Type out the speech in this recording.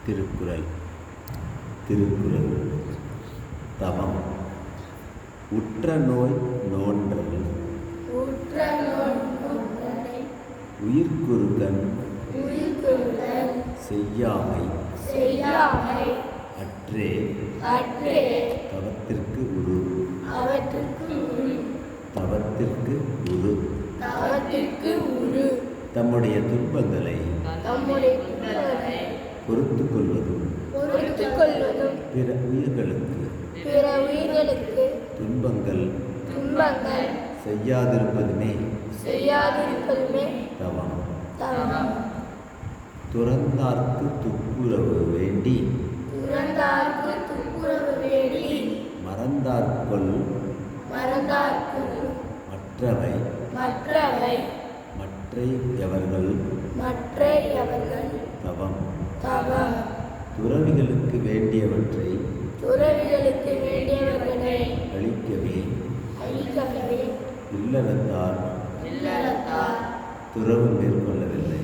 திருக்குறள். திருக்குறள். தவம். உற்ற நோய் நோன்றல் உயிர்க்குறுகண் செய்யாமை அற்றே தவத்திற்கு உரு. தவத்திற்கு உரு. தம்முடைய துன்பங்களை பொறுத்துக் கொள்வதும் பிற உயிர்களுக்கு துன்பங்கள் செய்யாதிருப்பதுமே தவம். துறந்தார்க்கு துப்புரவு வேண்டி மறந்தார்க்குள் மற்றவை மற்றையவர்கள் தவம். துறவிகளுக்கு வேண்டியவற்றை அளிக்கவே இல்லறத்தார் துறவு மேற்கொள்ளவில்லை.